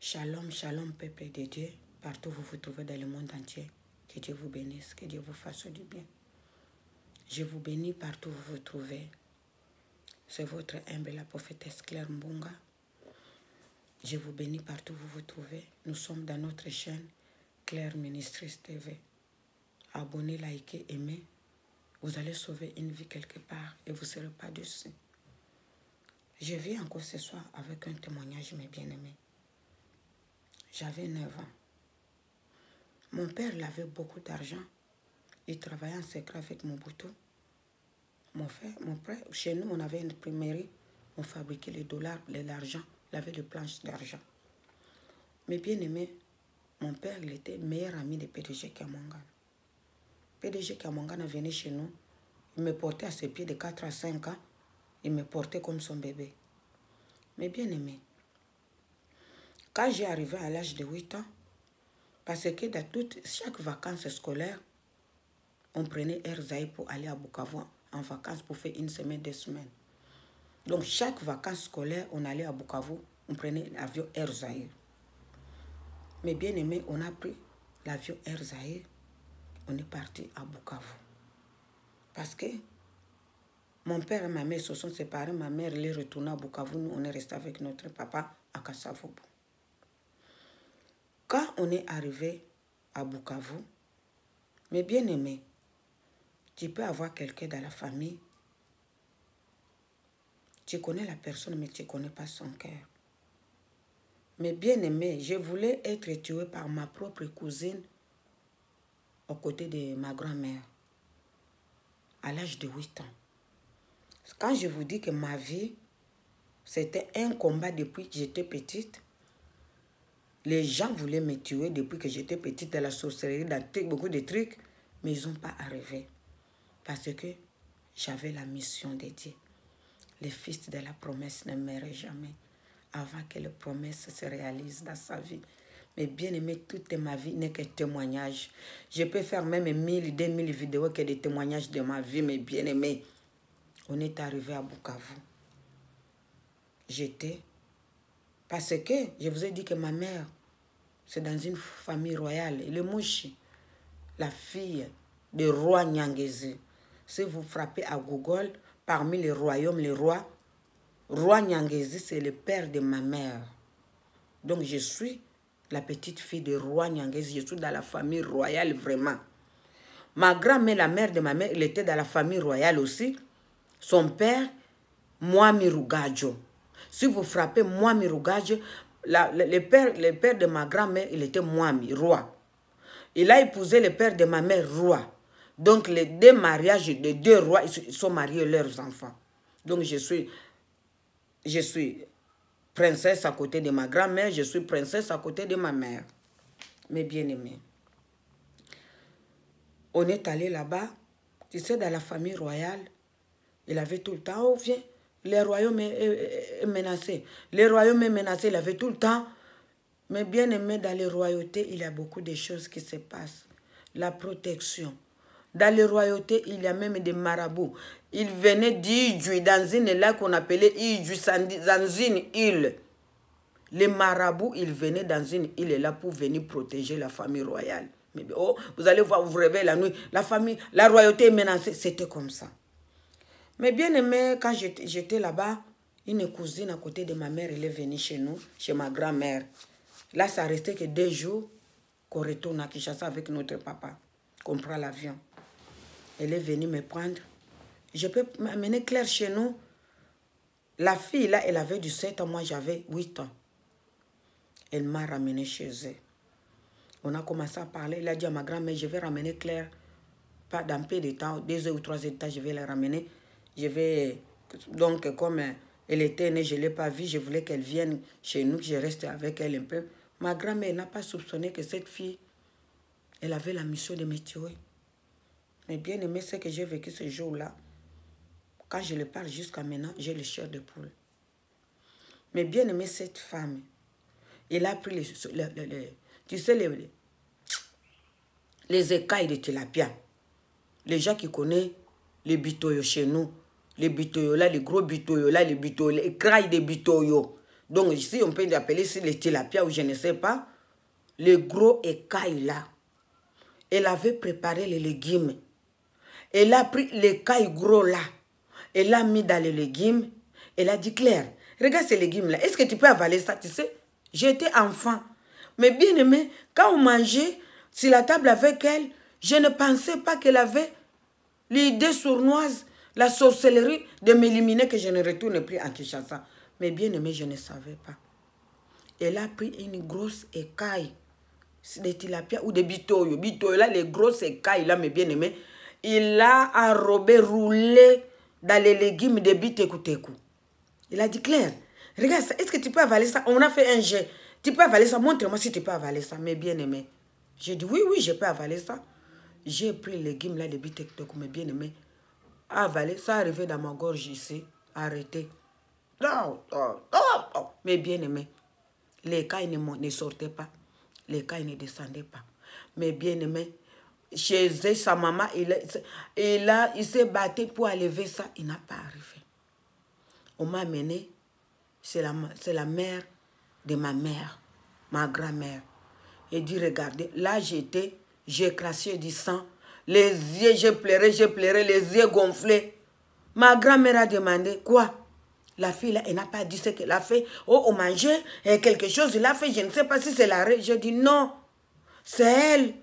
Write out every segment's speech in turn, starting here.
Shalom, shalom, peuple de Dieu, partout où vous vous trouvez dans le monde entier. Que Dieu vous bénisse, que Dieu vous fasse du bien. Je vous bénis partout où vous vous trouvez. C'est votre humble, la prophétesse Claire Mbunga. Je vous bénis partout où vous vous trouvez. Nous sommes dans notre chaîne Claire Ministries TV. Abonnez, likez, aimez. Vous allez sauver une vie quelque part et vous ne serez pas dessus. Je viens encore ce soir avec un témoignage, mes bien-aimés. J'avais 9 ans. Mon père il avait beaucoup d'argent. Il travaillait en secret avec Mobutu. Mon père, chez nous, on avait une imprimerie. On fabriquait les dollars, l'argent. Il avait des planches d'argent. Mais bien aimé, mon père, il était meilleur ami de PDG Kamangana. PDG Kamangana venait chez nous. Il me portait à ses pieds de 4 à 5 ans. Il me portait comme son bébé. Mais bien aimé, quand j'ai arrivé à l'âge de 8 ans, parce que dans chaque vacances scolaires, on prenait Air Zaïre pour aller à Bukavu en vacances pour faire une semaine, 2 semaines. Donc chaque vacances scolaires, on allait à Bukavu, on prenait l'avion Air Zaïre. Mais bien aimé, on a pris l'avion Air Zaïre, on est parti à Bukavu. Parce que mon père et ma mère se sont séparés, ma mère est retournée à Bukavu, nous on est resté avec notre papa à Kasavubu. Quand on est arrivé à Bukavu, mes bien-aimés, tu peux avoir quelqu'un dans la famille, tu connais la personne, mais tu ne connais pas son cœur. Mais bien-aimés, je voulais être tué par ma propre cousine aux côtés de ma grand-mère, à l'âge de 8 ans. Quand je vous dis que ma vie, c'était un combat depuis que j'étais petite, les gens voulaient me tuer depuis que j'étais petite dans la sorcellerie, dans beaucoup de trucs, mais ils n'ont pas arrivé. Parce que j'avais la mission de Dieu. Le fils de la promesse ne meurt jamais avant que la promesse se réalise dans sa vie. Mais bien aimé, toute ma vie n'est que témoignage. Je peux faire même 1000, 2000 vidéos que des témoignages de ma vie, mais bien aimé, on est arrivé à Bukavu. J'étais... Parce que je vous ai dit que ma mère, c'est dans une famille royale. Le Mouchi, la fille du roi Nyangezi. Si vous frappez à Google, parmi les royaumes, les rois, roi Nyangezi, c'est le père de ma mère. Donc je suis la petite fille du roi Nyangezi. Je suis dans la famille royale vraiment. Ma grand-mère, la mère de ma mère, elle était dans la famille royale aussi. Son père, Mwami Rugadjo. Si vous frappez Mwami Rugadjo, le père de ma grand-mère, il était Mwami, roi. Il a épousé le père de ma mère, roi. Donc les deux mariages de deux rois, ils sont mariés leurs enfants. Donc je suis princesse à côté de ma grand-mère, je suis princesse à côté de ma mère. Mes bien-aimés. On est allé là-bas, tu sais, dans la famille royale, il avait tout le temps, oh viens, le royaume est menacé. Le royaume est menacé, il avait tout le temps. Mais bien aimé, dans les royautés, il y a beaucoup de choses qui se passent. La protection. Dans les royautés, il y a même des marabouts. Ils venaient d'Idjou, dans une lac qu'on appelait Idjou, dans une île. Les marabouts, ils venaient dans une île là pour venir protéger la famille royale. Mais oh, vous allez voir, vous vous réveillez la nuit, la royauté est menacée. C'était comme ça. Mais bien aimé, quand j'étais là-bas, une cousine à côté de ma mère, elle est venue chez nous, chez ma grand-mère. Là, ça restait que 2 jours qu'on retourne à Kinshasa avec notre papa, qu'on prend l'avion. Elle est venue me prendre. Je peux m'amener Claire chez nous. La fille, là, elle avait du 7 ans, moi j'avais 8 ans. Elle m'a ramené chez elle. On a commencé à parler. Il a dit à ma grand-mère, je vais ramener Claire. Pas dans peu de temps, 2 ou 3 heures de temps, je vais la ramener. Je vais... Donc, comme elle était née, je ne l'ai pas vue, je voulais qu'elle vienne chez nous, que je reste avec elle un peu. Ma grand-mère n'a pas soupçonné que cette fille, elle avait la mission de me tuer. Mais bien aimé, ce que j'ai vécu ce jour-là, quand je le parle jusqu'à maintenant, j'ai le chair de poule. Mais bien aimé, cette femme, elle a pris tu sais, les écailles de tilapia. Les gens qui connaissent les bitoyos chez nous, les bitoyos là, les gros bitoyos là, les écailles de bitoyos. Donc ici, on peut appeler ici les tilapia ou je ne sais pas. Le gros écaille là. Elle avait préparé les légumes. Elle a pris l'écaille gros là. Elle l'a mis dans les légumes. Elle a dit, Claire, regarde ces légumes là. Est-ce que tu peux avaler ça? Tu sais, j'étais enfant. Mais bien aimé, quand on mangeait sur la table avec elle, je ne pensais pas qu'elle avait l'idée sournoise, la sorcellerie de m'éliminer, que je ne retourne plus en Kinshasa. Mais bien aimé, je ne savais pas. Elle a pris une grosse écaille, des tilapia ou des bitoyo. Bitoyo là, les grosses écailles là, mes bien aimés. Il a enrobé, roulé dans les légumes de biteku-teku. Il a dit, Claire, regarde ça, est-ce que tu peux avaler ça? On a fait un jet. Tu peux avaler ça? Montre-moi si tu peux avaler ça, mes bien-aimés. J'ai dit, oui, oui, je peux avaler ça. J'ai pris les légumes là de biteku-teku, mes bien-aimés. Avaler, ça arrivait dans ma gorge ici. Arrêtez. Non, non, non, non. Mes bien-aimés. Les cailles ne sortaient pas. Les cailles ne descendaient pas. Mes bien-aimés, chez eux, sa maman, il s'est battu pour enlever ça. Il n'a pas arrivé. On m'a amené, c'est la mère de ma mère, ma grand-mère. Elle dit, regardez, là j'étais, j'ai craché du sang. Les yeux, j'ai pleuré, les yeux gonflés. Ma grand-mère a demandé, quoi? La fille là, elle n'a pas dit ce qu'elle a fait. Oh, on mangeait quelque chose, il a fait, je ne sais pas si c'est l'arrêt. J'ai dit non, c'est elle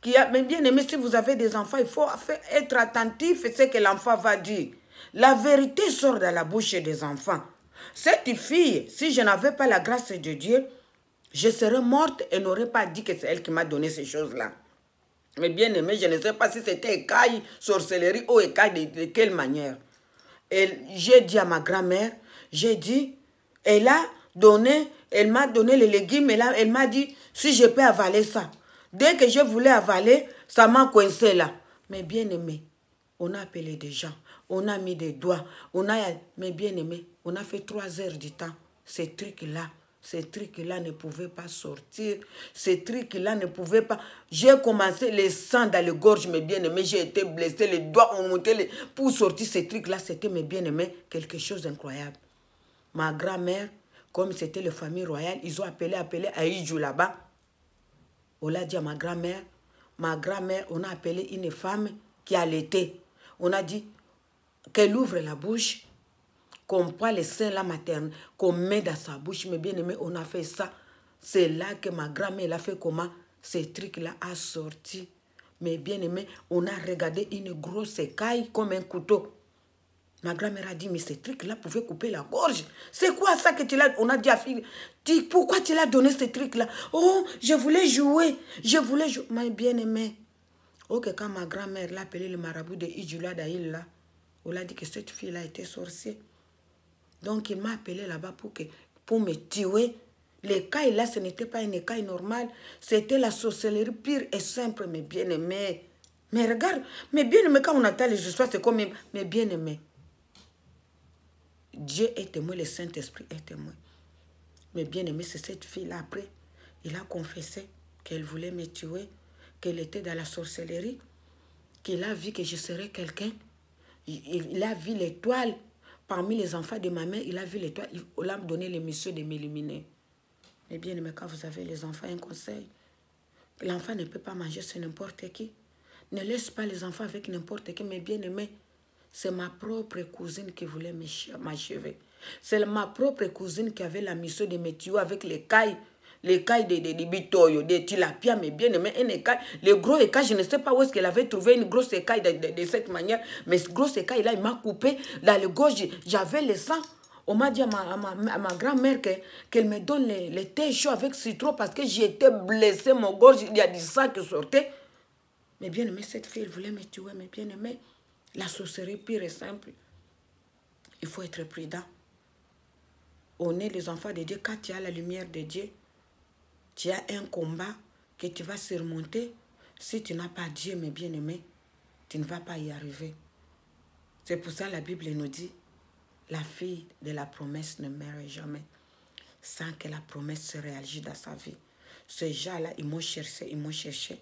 qui a... Mais bien aimé, si vous avez des enfants, il faut être attentif à ce que l'enfant va dire. La vérité sort de la bouche des enfants. Cette fille, si je n'avais pas la grâce de Dieu, je serais morte et n'aurais pas dit que c'est elle qui m'a donné ces choses-là. Mais bien aimé, je ne sais pas si c'était écaille, sorcellerie ou écaille de quelle manière. J'ai dit à ma grand-mère, j'ai dit, elle m'a donné les légumes, elle m'a dit, si je peux avaler ça. Dès que je voulais avaler, ça m'a coincé là. Mais bien aimé, on a appelé des gens, on a mis des doigts, mais bien aimé, on a fait 3 heures du temps. Ces trucs-là ne pouvaient pas sortir. Ces trucs-là ne pouvaient pas... J'ai commencé les sangs dans les gorges, mes bien-aimés. J'ai été blessé, les doigts ont monté. Pour sortir ces trucs-là, c'était, mes bien-aimés, quelque chose d'incroyable. Ma grand-mère, comme c'était la famille royale, ils ont appelé à Ijou là-bas. On l'a dit à ma grand-mère, on a appelé une femme qui allaitait. On a dit qu'elle ouvre la bouche, qu'on prend les seins là maternels, qu'on met dans sa bouche. Mais bien aimé, on a fait ça. C'est là que ma grand-mère a fait comment ces trucs-là a sorti. Mais bien aimé, on a regardé une grosse écaille comme un couteau. Ma grand-mère a dit, mais ces trucs-là pouvaient couper la gorge. C'est quoi ça que tu l'as... On a dit à la fille, pourquoi tu l'as donné ces trucs-là? Oh, je voulais jouer. Mais bien aimé. Ok, quand ma grand-mère l'a appelé le marabout de Ijula Daïl là, on a dit que cette fille-là était sorcière. Donc, il m'a appelé là-bas pour me tuer. L'écaille là, ce n'était pas une écaille normale. C'était la sorcellerie pure et simple, mes bien-aimés. Mais regarde, mes bien-aimés, quand on attend les histoires, c'est comme mes bien-aimés. Dieu est témoin, le Saint-Esprit est témoin. Mes bien-aimés, c'est cette fille-là. Après, il a confessé qu'elle voulait me tuer, qu'elle était dans la sorcellerie, qu'il a vu que je serais quelqu'un. Il a vu l'étoile. Parmi les enfants de ma mère, il a vu l'étoile. Il a donné les messieurs de m'éliminer. Mais bien aimé, quand vous avez les enfants, un conseil. L'enfant ne peut pas manger sur n'importe qui. Ne laisse pas les enfants avec n'importe qui. Mais bien aimé, c'est ma propre cousine qui voulait m'achever. C'est ma propre cousine qui avait la mission de me tuer avec les cailles de bitoyo, des tilapia, mais bien aimé, une écaille. Le gros écaille, je ne sais pas où est-ce qu'elle avait trouvé une grosse écaille de cette manière, mais ce gros écaille là, il m'a coupé dans le gorge, j'avais le sang. On m'a dit à ma grand-mère qu'elle me donne le thé chaud avec citron parce que j'étais blessée, mon gorge, il y a du sang qui sortait. Mais bien aimé, cette fille, elle voulait me tuer, mais bien aimé, la sorcellerie pure et simple. Il faut être prudent. On est les enfants de Dieu, quand tu as la lumière de Dieu, tu as un combat que tu vas surmonter. Si tu n'as pas Dieu, mes bien-aimés, tu ne vas pas y arriver. C'est pour ça que la Bible nous dit, la fille de la promesse ne meurt jamais sans que la promesse se réalise dans sa vie. Ces gens-là, ils m'ont cherché.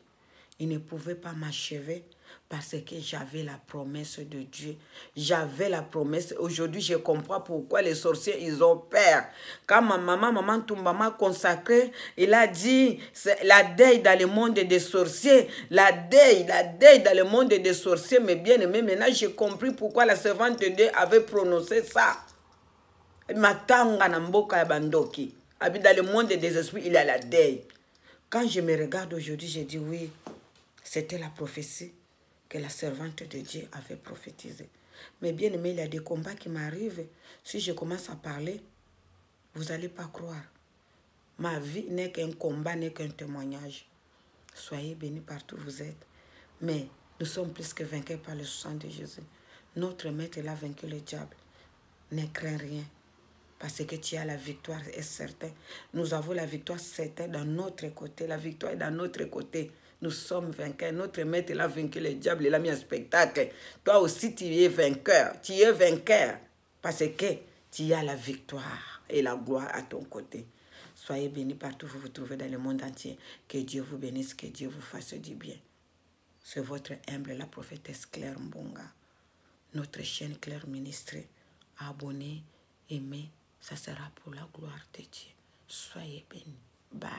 Ils ne pouvaient pas m'achever Parce que j'avais la promesse de Dieu. J'avais la promesse. Aujourd'hui, je comprends pourquoi les sorciers, ils ont peur. Quand ma maman Toumba m'a consacré, il a dit, c'est la deuil dans le monde des sorciers. La deuil dans le monde des sorciers. Mais bien aimé, maintenant, j'ai compris pourquoi la servante de Dieu avait prononcé ça. Matanga na mboka ya bandoki. Dans le monde des esprits, il y a la deuil. Quand je me regarde aujourd'hui, je dis oui, c'était la prophétie que la servante de Dieu avait prophétisée. Mais bien aimé, il y a des combats qui m'arrivent. Si je commence à parler, vous n'allez pas croire. Ma vie n'est qu'un combat, n'est qu'un témoignage. Soyez bénis partout où vous êtes. Mais nous sommes plus que vainqueurs par le sang de Jésus. Notre maître, il a vaincu le diable. Ne crains rien. Parce que tu as la victoire, est certain. Nous avons la victoire certaine dans notre côté. La victoire est dans notre côté. Nous sommes vainqueurs. Notre maître, il a vaincu le diable. Il a mis un spectacle. Toi aussi, tu es vainqueur. Tu es vainqueur. Parce que tu as la victoire et la gloire à ton côté. Soyez bénis partout où vous vous trouvez dans le monde entier. Que Dieu vous bénisse, que Dieu vous fasse du bien. C'est votre humble, la prophétesse Claire Mbonga. Notre chaîne Claire Ministrée. Abonnez, aimez. Ça sera pour la gloire de Dieu. Soyez bénis. Bye.